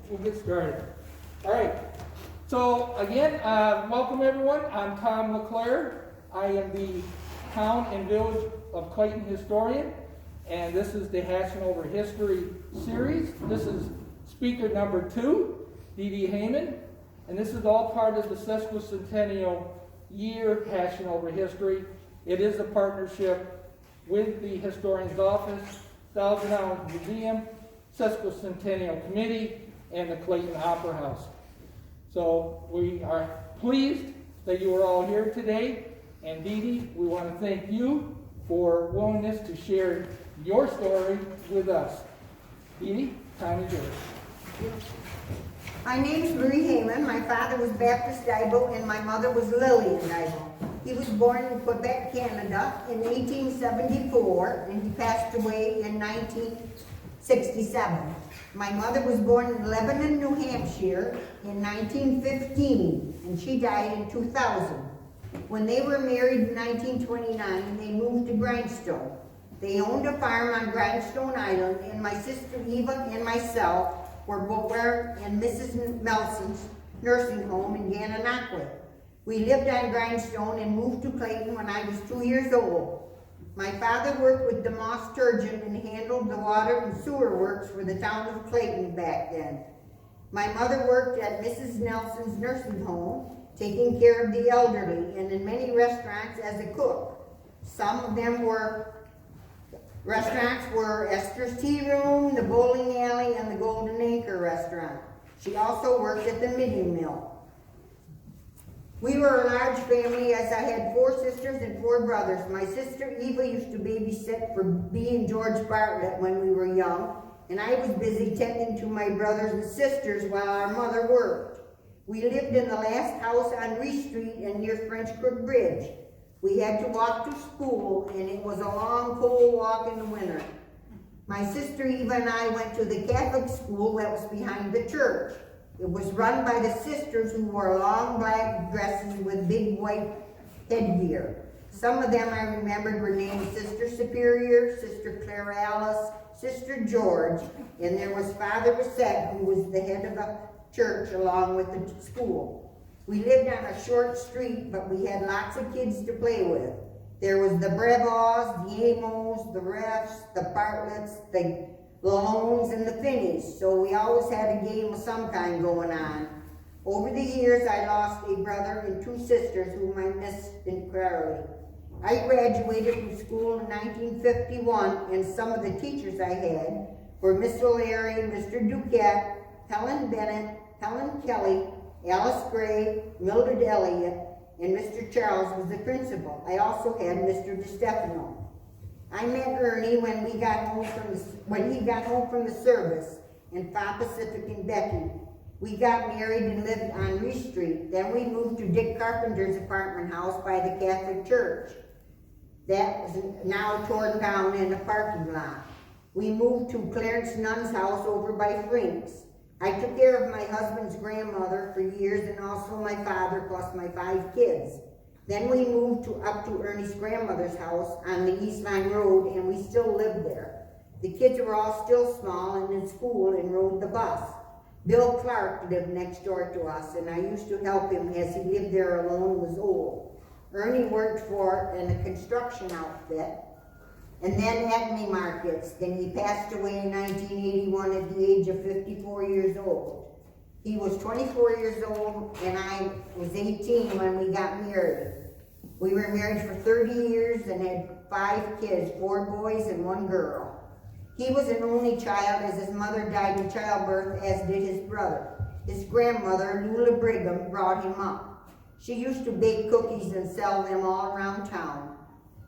We'll get started. All right. So again, welcome everyone. I'm Tom LaClair. I am the Town and Village of Clayton historian, and this is the Hashing Over History series. This is speaker number 2, DeeDee Heyman, and this is all part of the Sesquicentennial year Hashing Over History. It is a partnership with the Historian's Office, Thousand Islands Museum, Sesquicentennial Committee, and the Clayton Opera House. So we are pleased that you are all here today. And DeeDee, we want to thank you for willingness to share your story with us. DeeDee, time is yours. My name is Rees Heyman. My father was Baptist Diabo and my mother was Lillian Diabo. He was born in Quebec, Canada in 1874 and he passed away in 1967. My mother was born in Lebanon, New Hampshire in 1915 and she died in 2000. When they were married in 1929, they moved to Grindstone. They owned a farm on Grindstone Island, and my sister Eva and myself were both in Mrs. Nelson's nursing home in Gananoque. We lived on Grindstone and moved to Clayton when I was 2 years old. My father worked with DeMoss Sturgeon and handled the water and sewer works for the town of Clayton back then. My mother worked at Mrs. Nelson's nursing home, taking care of the elderly, and in many restaurants as a cook. Some of them restaurants were Esther's Tea Room, the Bowling Alley, and the Golden Acre restaurant. She also worked at the Mini Mill. We were a large family as I had 4 sisters and 4 brothers. My sister Eva used to babysit for B and George Bartlett when we were young, and I was busy tending to my brothers and sisters while our mother worked. We lived in the last house on Rees Street and near French Brook Bridge. We had to walk to school, and it was a long, cold walk in the winter. My sister Eva and I went to the Catholic school that was behind the church. It was run by the sisters who wore long black dresses with big white headgear. Some of them I remembered were named Sister Superior, Sister Claire Alice, Sister George, and there was Father Bissett, who was the head of the church along with the school. We lived on a short street, but we had lots of kids to play with. There was the Brevaws, the Amos, the Refs, the Bartletts, the Lallones, and the Finneys, so we always had a game of some kind going on. Over the years, I lost a brother and 2 sisters whom I missed incredibly. I graduated from school in 1951, and some of the teachers I had were Mr. Larry, Mr. Duquette, Helen Bennett, Helen Kelly, Alice Gray, Mildred Elliott, and Mr. Charles was the principal. I also had Mr. DeStefano. I met Ernie when he got home from the service, and Pa Pacific and Becky. We got married and lived on Rees Street. Then we moved to Dick Carpenter's apartment house by the Catholic Church. That is now torn down in a parking lot. We moved to Clarence Nunn's house over by Frink's. I took care of my husband's grandmother for years and also my father plus my 5 kids. Then we moved up to Ernie's grandmother's house on the East Line Road, and we still lived there. The kids were all still small and in school and rode the bus. Bill Clark lived next door to us, and I used to help him as he lived there alone and was old. Ernie worked in a construction outfit and then Acme Markets. Then he passed away in 1981 at the age of 54 years old. He was 24 years old and I was 18 when we got married. We were married for 30 years and had 5 kids, 4 boys and 1 girl. He was an only child as his mother died in childbirth, as did his brother. His grandmother, Lula Brigham, brought him up. She used to bake cookies and sell them all around town.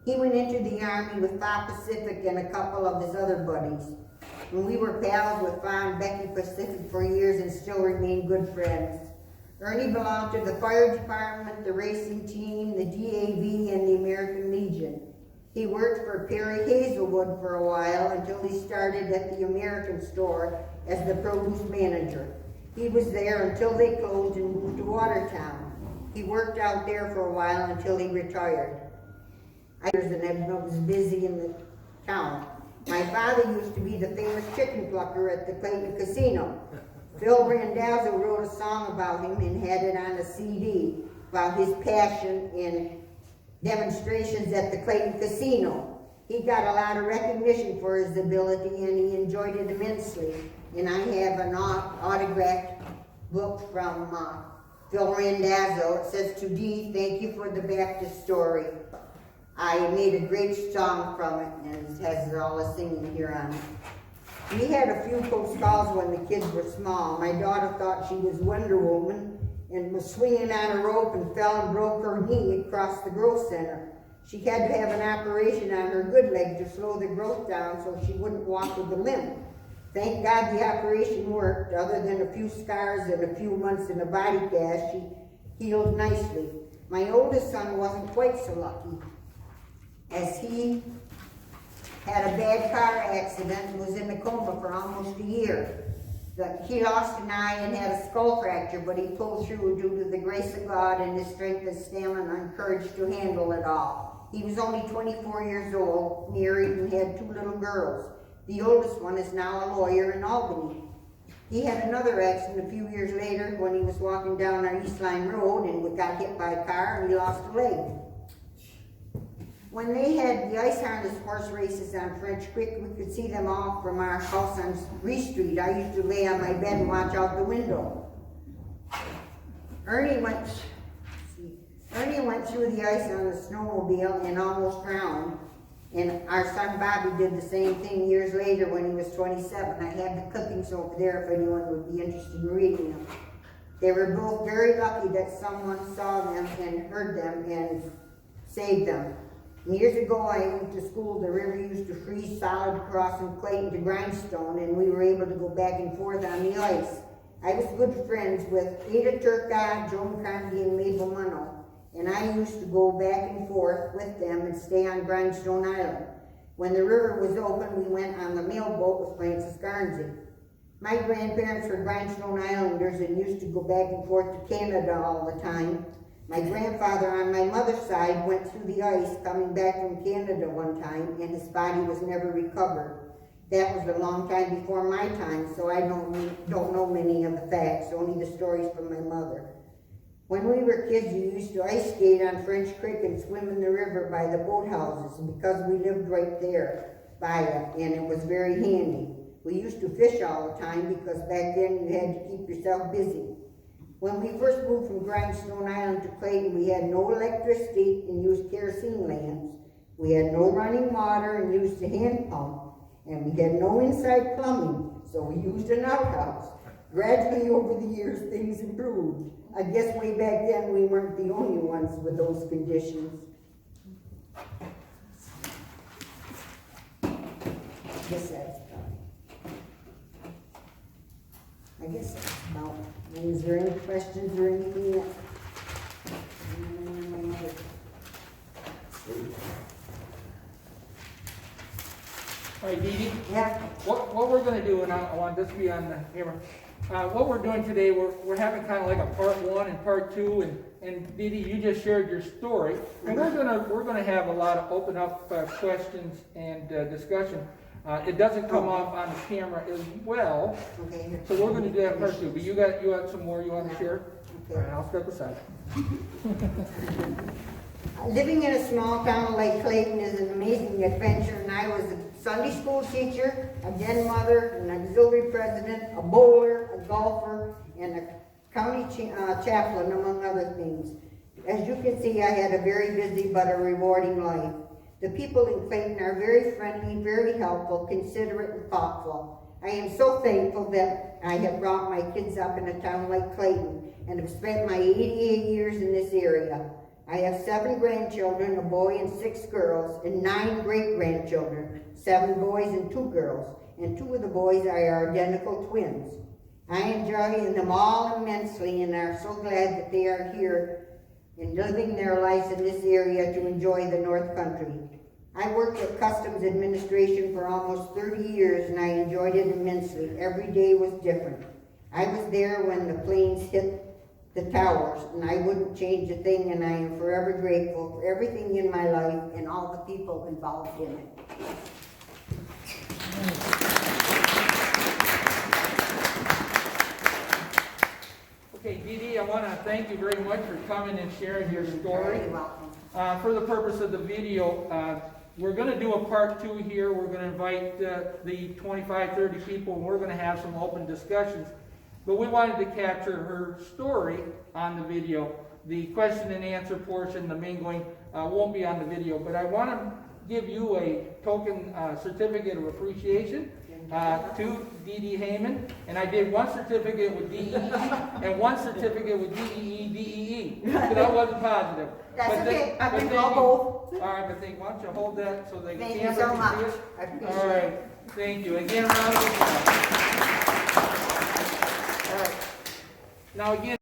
He went into the Army with Pa Pacific and a couple of his other buddies. And we were pals with Pa and Becky Pacific for years and still remain good friends. Ernie belonged to the fire department, the racing team, the DAV, and the American Legion. He worked for Perry Hazelwood for a while until he started at the American store as the produce manager. He was there until they closed and moved to Watertown. He worked out there for a while until he retired. I was busy in the town. My father used to be the famous chicken plucker at the Clayton Casino. Phil Randazzo wrote a song about him and had it on a CD about his passion in demonstrations at the Clayton Casino. He got a lot of recognition for his ability and he enjoyed it immensely. And I have an autographed book from Phil Randazzo. It says, "To Dee, thank you for the Baptist story. I made a great song from it," and it has all the singing here on it. We had a few close calls when the kids were small. My daughter thought she was Wonder Woman and was swinging on a rope and fell and broke her knee across the growth center. She had to have an operation on her good leg to slow the growth down so she wouldn't walk with a limp. Thank God the operation worked. Other than a few scars and a few months in a body cast, she healed nicely. My oldest son wasn't quite so lucky, as he had a bad car accident and was in a coma for almost a year. He lost an eye and had a skull fracture, but he pulled through due to the grace of God and his strength and stamina and courage to handle it all. He was only 24 years old, married, and had 2 little girls. The oldest one is now a lawyer in Albany. He had another accident a few years later when he was walking down our East Line Road and got hit by a car and he lost a leg. When they had the ice harness horse races on French Creek, we could see them all from our house on Rees Street. I used to lay on my bed and watch out the window. Ernie went through the ice on the snowmobile and almost drowned. And our son Bobby did the same thing years later when he was 27. I have the clippings over there if anyone would be interested in reading them. They were both very lucky that someone saw them and heard them and saved them. Years ago, I went to school. The river used to freeze solid across from Clayton to Grindstone, and we were able to go back and forth on the ice. I was good friends with Ada Turcotte, Joe McCarthy, and Mabel Munno, and I used to go back and forth with them and stay on Grindstone Island. When the river was open, we went on the mailboat with Francis Garnsey. My grandparents were Grindstone Islanders and used to go back and forth to Canada all the time. My grandfather on my mother's side went through the ice coming back from Canada one time, and his body was never recovered. That was a long time before my time, so I don't know many of the facts, only the stories from my mother. When we were kids, we used to ice skate on French Creek and swim in the river by the boathouses because we lived right there by it, and it was very handy. We used to fish all the time because back then you had to keep yourself busy. When we first moved from Grindstone Island to Clayton, we had no electricity and used kerosene lamps. We had no running water and used a hand pump. And we had no inside plumbing, so we used an outhouse. Gradually over the years, things improved. I guess way back then we weren't the only ones with those conditions. I guess that's about it. Is there any questions or anything else? All right, DeeDee. Yeah. What we're going to do, and I want this to be on the camera. What we're doing today, we're having kind of like a part 1 and part 2, and DeeDee, you just shared your story, and we're gonna have a lot of open up questions and discussion. It doesn't come off on the camera as well, Okay. so we're going to do that part 2. But you got some more you want to share? Okay. All right, I'll step aside. Living in a small town like Clayton is an amazing adventure, and I was a Sunday school teacher, a den mother, an auxiliary president, a bowler, a golfer, and a county chaplain, among other things. As you can see, I had a very busy but a rewarding life. The people in Clayton are very friendly, very helpful, considerate, and thoughtful. I am so thankful that I have brought my kids up in a town like Clayton and have spent my 88 years in this area. I have 7 grandchildren, a boy and 6 girls, and 9 great-grandchildren, 7 boys and 2 girls, and 2 of the boys are identical twins. I enjoy them all immensely and are so glad that they are here and living their lives in this area to enjoy the North Country. I worked at Customs Administration for almost 30 years and I enjoyed it immensely. Every day was different. I was there when the planes hit the towers, and I wouldn't change a thing, and I am forever grateful for everything in my life and all the people involved in it. Okay, DeeDee, I want to thank you very much for coming and sharing your story. You're welcome. For the purpose of the video, we're going to do a part 2 here. We're going to invite the 25, 30 people, and we're going to have some open discussions. But we wanted to capture her story on the video. The question and answer portion, the mingling, won't be on the video. But I want to give you a token certificate of appreciation to DeeDee Heyman. And I did one certificate with DEE and one certificate with DEE, because I wasn't positive. That's But okay, I but can thank call you. All right, but why don't you hold that so the Thank you camera so can much. see it? I appreciate All right, it. thank you. Again, round of applause. All right. Now again,